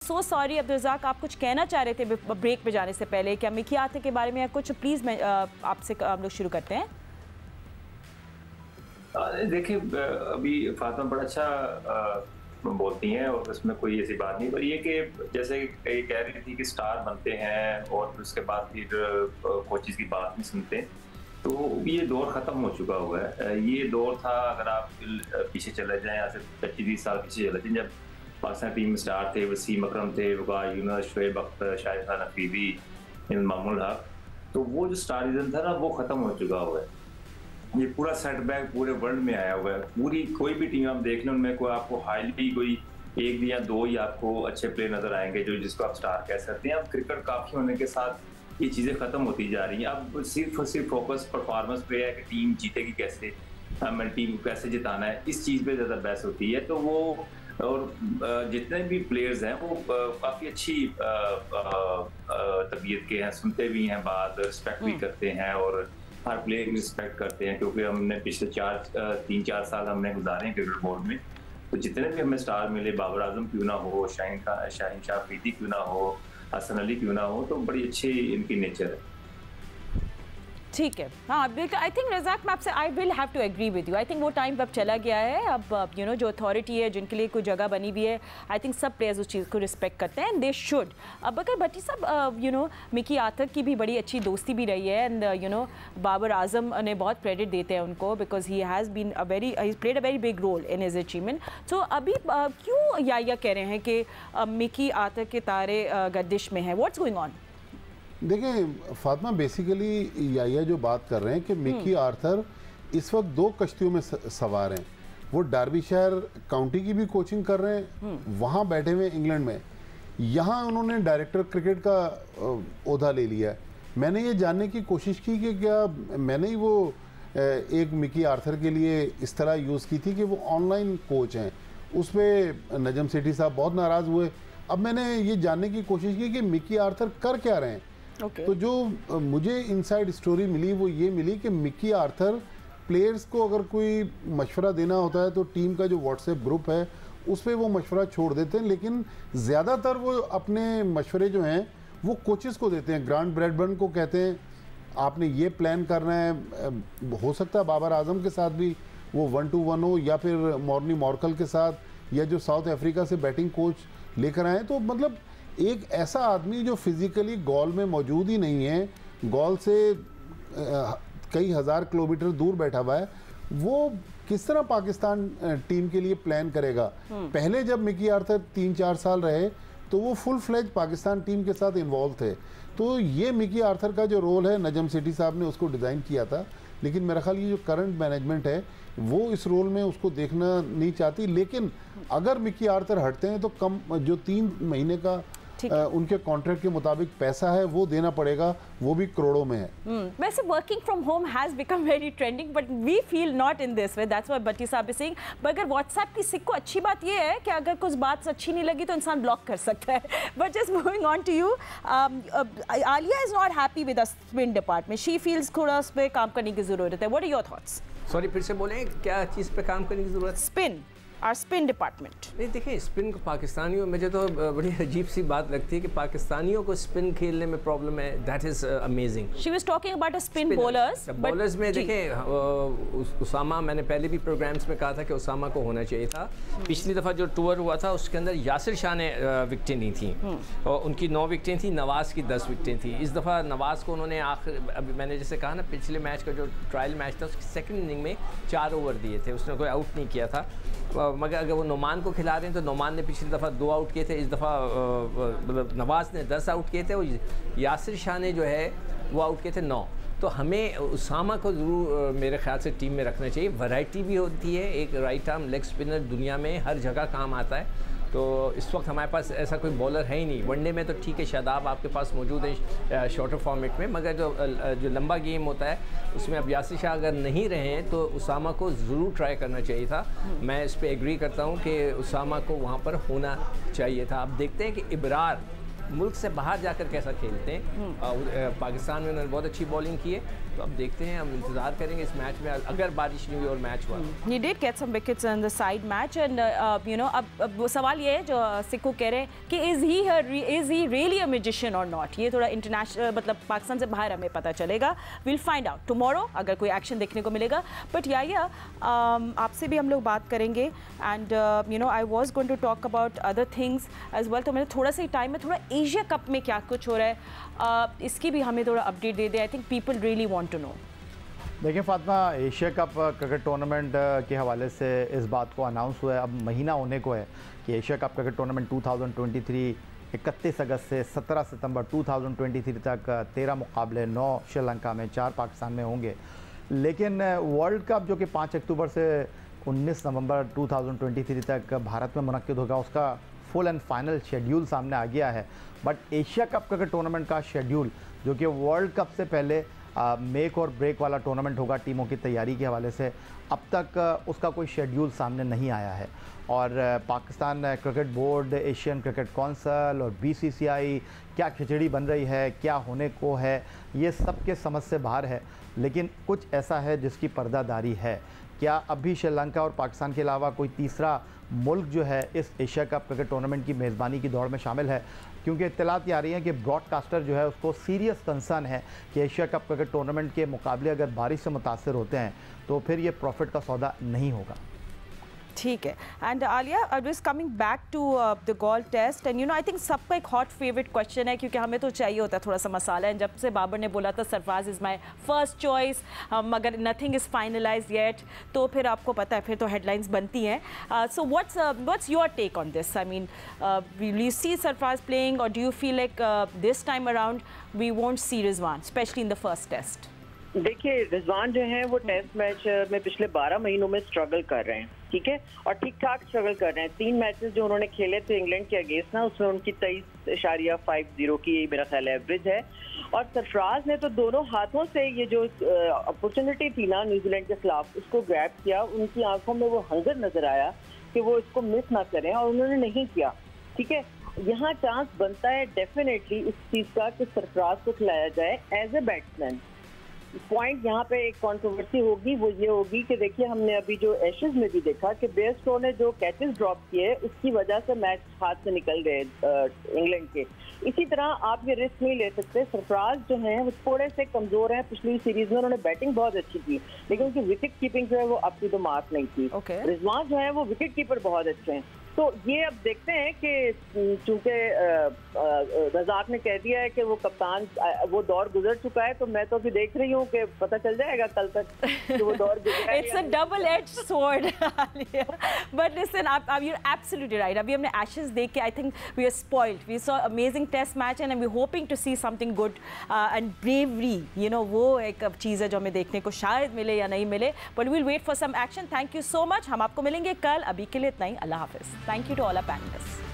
So sorry Abdul Razzaq, आप कुछ कहना चाह रहे थे ब्रेक पे जाने से पहले, क्या मिकी आर्थिक के बारे में कुछ प्लीज़ मैं आपसे हम लोग शुरू करते हैं। देखिए अभी फातिमा बड़ा अच्छा बोलती हैं और उसमें कोई ऐसी बात नहीं, पर ये कि जैसे ये कह रही थी कि स्टार बनते हैं और उसके बाद फिर कोचेस की बात नहीं सुनते, तो ये दौर ख़त्म हो चुका हुआ है। ये दौर था, अगर आप पीछे चले जाएं, यहाँ से 25-20 साल पीछे चले जाएं, जब पाकिस्तान टीम में स्टार थे, वसीम अकरम थे, वकार यूनुस, शोएब अख्तर, शाहिद खान अफरीदी, मामूल हक, तो वो जो स्टारिज्म था ना वो ख़त्म हो चुका हुआ है। ये पूरा सेटबैक पूरे वर्ल्ड में आया हुआ है। पूरी कोई भी टीम आप देख लें, उनमें कोई आपको हाईली कोई एक या दो ही आपको अच्छे प्लेयर नजर आएंगे जो जिसको आप स्टार कह सकते हैं। अब क्रिकेट काफ़ी होने के साथ ये चीज़ें ख़त्म होती जा रही हैं। अब सिर्फ और सिर्फ फोकस परफॉर्मेंस पे है कि टीम जीतेगी कैसे, हमें टीम को कैसे जिताना है, इस चीज़ पे ज़्यादा बहस होती है। तो वो और जितने भी प्लेयर्स हैं वो काफ़ी अच्छी तबीयत के हैं, सुनते भी हैं बात, रिस्पेक्ट भी करते हैं और हर प्लेयर की रिस्पेक्ट करते हैं, क्योंकि हमने पिछले 3-4 साल हमने गुजारे हैं क्रिकेट बोर्ड में। तो जितने भी हमें स्टार मिले, बाबर आजम क्यों ना हो, शाहीन शाह अफरीदी क्यों ना हो, हसन अली क्यों ना हो, तो बड़ी अच्छी इनकी नेचर है। ठीक है, हाँ आई थिंक रज़ाक मैं आपसे I will have to agree with you. I think वो टाइम अब चला गया है। अब यू नो जो अथॉरिटी है, जिनके लिए कोई जगह बनी हुई है, आई थिंक सब प्लेयर्स उस चीज़ को रिस्पेक्ट करते हैं एंड दे शुड। अब अगर भट्टी साहब यू नो मिकी आर्थिक की भी बड़ी अच्छी दोस्ती भी रही है and you know Babar Azam ने बहुत क्रेडिट देते हैं उनको, because he has been a very he played a very big role in his achievement. तो अभी क्यों या कह रहे हैं कि मिकी आर्थिक के तारे गर्दिश में है, व्हाट्स गोइंग ऑन? देखिए फातिमा, बेसिकली या जो बात कर रहे हैं कि मिकी आर्थर इस वक्त 2 कश्तियों में सवार हैं। वो डार्बीशायर काउंटी की भी कोचिंग कर रहे हैं, वहाँ बैठे हुए इंग्लैंड में, यहाँ उन्होंने डायरेक्टर क्रिकेट का ओहदा ले लिया है। मैंने ये जानने की कोशिश की कि क्या मैंने ही वो एक मिकी आर्थर के लिए इस तरह यूज़ की थी कि वो ऑनलाइन कोच हैं, उस पर नजम सेठी साहब बहुत नाराज़ हुए। अब मैंने ये जानने की कोशिश की कि मिकी आर्थर कर क्या रहे हैं। तो जो मुझे इनसाइड स्टोरी मिली वो ये मिली कि मिकी आर्थर प्लेयर्स को अगर कोई मशवरा देना होता है तो टीम का जो व्हाट्सएप ग्रुप है उस पर वो मशवरा छोड़ देते हैं, लेकिन ज़्यादातर वो अपने मशवरे जो हैं वो कोचेस को देते हैं। ग्रांट ब्रैडबर्न को कहते हैं आपने ये प्लान करना है। हो सकता है बाबर आजम के साथ भी वो 1-to-1 हो, या फिर मॉर्नी मॉर्कल के साथ, या जो साउथ अफ्रीका से बैटिंग कोच लेकर आए। तो मतलब एक ऐसा आदमी जो फिजिकली गॉल में मौजूद ही नहीं है, गॉल से कई हज़ार किलोमीटर दूर बैठा हुआ है, वो किस तरह पाकिस्तान टीम के लिए प्लान करेगा। पहले जब मिकी आर्थर 3-4 साल रहे तो वो फुल फ्लेज पाकिस्तान टीम के साथ इन्वॉल्व थे। तो ये मिकी आर्थर का जो रोल है, नजम सेठी साहब ने उसको डिज़ाइन किया था, लेकिन मेरा ख्याल ये जो करंट मैनेजमेंट है वो इस रोल में उसको देखना नहीं चाहती। लेकिन अगर मिकी आर्थर हटते हैं तो कम जो 3 महीने का उनके कॉन्ट्रैक्ट के मुताबिक पैसा है वो देना पड़ेगा, वो भी करोड़ों में है। वैसे working from home has become very trending, but we feel not in this way, that's what Bhatti sahab is saying. मगर व्हाट्सएप की सिक्को अच्छी बात ये है कि अगर कुछ बात अच्छी नहीं लगी तो इंसान ब्लॉक कर सकता है। But just moving on to you, Alia is not happy with the spin department, she feels थोड़ा उस पर काम करने की जरूरत है। What are your thoughts? Sorry फिर से बोलें, क्या चीज़ पे काम करने की जरूरत है? Spin, or spin department. नहीं देखिए, स्पिन को पाकिस्तानियों, मुझे तो बड़ी अजीब सी बात लगती है कि पाकिस्तानियों को स्पिन खेलने में प्रॉब्लम है। That is amazing. She was talking about spin bowlers. Bowlers में देखें, उसामा, मैंने पहले भी प्रोग्राम्स में कहा था कि उसामा को होना चाहिए था। पिछली दफ़ा जो टूर हुआ था उसके अंदर यासिर शाह ने विकटें नहीं थी, और उनकी 9 विकटें थी, नवाज़ की 10 विकटें थी। इस दफ़ा नवाज़ को उन्होंने आखिर, अभी मैंने जैसे कहा ना, पिछले मैच का जो ट्रायल मैच था उसकी सेकेंड इनिंग में 4 ओवर दिए थे, उसने कोई आउट नहीं किया था। मगर अगर वो नोमान को खिला रहे हैं तो नोमान ने पिछली दफ़ा 2 आउट किए थे, इस दफ़ा मतलब नवाज़ ने 10 आउट किए थे, और यासिर शाह ने जो है वो आउट किए थे 9। तो हमें उसामा को ज़रूर मेरे ख्याल से टीम में रखना चाहिए। वैरायटी भी होती है, एक राइट आर्म लेग स्पिनर दुनिया में हर जगह काम आता है। तो इस वक्त हमारे पास ऐसा कोई बॉलर है ही नहीं। वनडे में तो ठीक है, शादाब आपके पास मौजूद है शॉर्टर फॉर्मेट में, मगर जो लंबा गेम होता है उसमें अब यासिर शाह अगर नहीं रहे हैं तो उसामा को ज़रूर ट्राई करना चाहिए था। मैं इस पर एग्री करता हूँ कि उसामा को वहाँ पर होना चाहिए था। अब देखते हैं कि इब्रार मुल्क से बाहर जाकर कैसा खेलते हैं। पाकिस्तान में उन्होंने बहुत अच्छी बॉलिंग की है, तो अब देखते हैं, हम इंतजार करेंगे इस मैच में अगर बारिश नहीं हुई और मैच हुआ। He did get some wickets in the side match and you know अब वो सवाल ये है जो सिक्कू कह रहे हैं कि is he really a magician or not? ये थोड़ा इंटरनेशनल मतलब पाकिस्तान से बाहर हमें पता चलेगा। We'll find out tomorrow अगर कोई एक्शन देखने को मिलेगा। बट या आपसे भी हम लोग बात करेंगे and you know I was going to talk about other things as well. तो मैंने थोड़ा सा ही टाइम में थोड़ा एशिया कप में क्या कुछ हो रहा है इसकी भी हमें थोड़ा अपडेट दे दे। I think people really want to know. देखिए Fatima, Asia Cup cricket tournament के हवाले से इस बात को अनाउंस हुआ है, अब महीना होने को है कि एशिया कप क्रिकेट टूर्नामेंट 2023 31 अगस्त से 17 सितंबर 2023 तक 13 मुकाबले, 9 श्रीलंका में, 4 पाकिस्तान में होंगे। लेकिन वर्ल्ड कप जो कि 5 अक्टूबर से 19 नवंबर 2023 तक भारत में मुनक्किद होगा, उसका फुल एंड फाइनल शेड्यूल सामने आ गया है। But Asia Cup cricket tournament का शेड्यूल जो कि वर्ल्ड कप से पहले मेक और ब्रेक वाला टूर्नामेंट होगा टीमों की तैयारी के हवाले से, अब तक उसका कोई शेड्यूल सामने नहीं आया है। और Pakistan cricket board, Asian cricket council और BCCI क्या खिचड़ी बन रही है, क्या होने को है, ये सब के समझ से बाहर है। लेकिन कुछ ऐसा है जिसकी पर्दादारी है। क्या अभी श्रीलंका और पाकिस्तान के अलावा कोई तीसरा मुल्क जो है इस एशिया कप क्रिकेट टूर्नामेंट की मेज़बानी की दौड़ में शामिल है? क्योंकि इत्तलात आ रही हैं कि ब्रॉडकास्टर जो है उसको सीरियस कंसर्न है कि एशिया कप क्रिकेट टूर्नामेंट के मुकाबले अगर बारिश से मुतासर होते हैं तो फिर ये प्रॉफिट का सौदा नहीं होगा। ठीक है। And Alia, I was coming back to the gold test and you know I think सबका एक हॉट फेवरेट क्वेश्चन है क्योंकि हमें तो चाहिए होता है थोड़ा सा मसाला। एंड जब से बाबर ने बोला था Sarfaraz is my first choice, मगर नथिंग इज़ फाइनलाइज येट, तो फिर आपको पता है फिर तो हेडलाइंस बनती हैं। So what's your take on this? I mean will you see Sarfaraz playing और do you feel like this time around we won't see Rizwan specially in the first test? देखिए, रिजवान जो हैं वो टेस्ट मैच में पिछले 12 महीनों में स्ट्रगल कर रहे हैं, ठीक है, और ठीक ठाक स्ट्रगल कर रहे हैं। 3 मैचेस जो उन्होंने खेले थे इंग्लैंड के अगेंस्ट ना, उसमें उनकी 23.50 की मेरा ख्याल एवरेज है। और सरफराज ने तो दोनों हाथों से ये जो अपॉर्चुनिटी थी ना न्यूजीलैंड के खिलाफ, उसको ग्रैब किया। उनकी आंखों में वो हंगर नजर आया कि वो इसको मिस ना करें और उन्होंने नहीं किया, ठीक है। यहाँ चांस बनता है डेफिनेटली इस चीज़ का कि सरफराज को खिलाया जाए एज ए बैट्समैन। पॉइंट यहाँ पे एक कंट्रोवर्सी होगी, वो ये होगी कि देखिए हमने अभी जो एशेज में भी देखा कि बेयरस्टो ने जो कैचेस ड्रॉप किए उसकी वजह से मैच हाथ से निकल गए इंग्लैंड के। इसी तरह आप ये रिस्क नहीं ले सकते। सरफराज जो है वो थोड़े से कमजोर हैं। पिछली सीरीज में उन्होंने बैटिंग बहुत अच्छी की लेकिन उनकी विकेट कीपिंग जो है वो अप टू द मार्क नहीं थी। रिजवान जो है वो विकेट कीपर बहुत अच्छे हैं। तो ये अब देखते हैं कि चूंकि रज़ाक ने कह दिया है कि वो कप्तान वो दौर गुजर चुका है, तो मैं तो अभी देख रही हूँ कि पता चल जाएगा कल तक कि वो दौर गुजरा है। It's a double edged sword. But listen, आप यू आर एब्सोल्युटली राइट। अभी हमने एशेस देख के I think we are spoiled. We saw amazing test match and we hoping to see something good and bravery, you know, वो एक चीज़ है जो हमें देखने को शायद मिले या नहीं मिले, but we'll wait for some action. Thank you so much. हम आपको मिलेंगे कल। अभी के लिए इतना ही। अल्लाह हाफिज़। Thank you to all our panelists.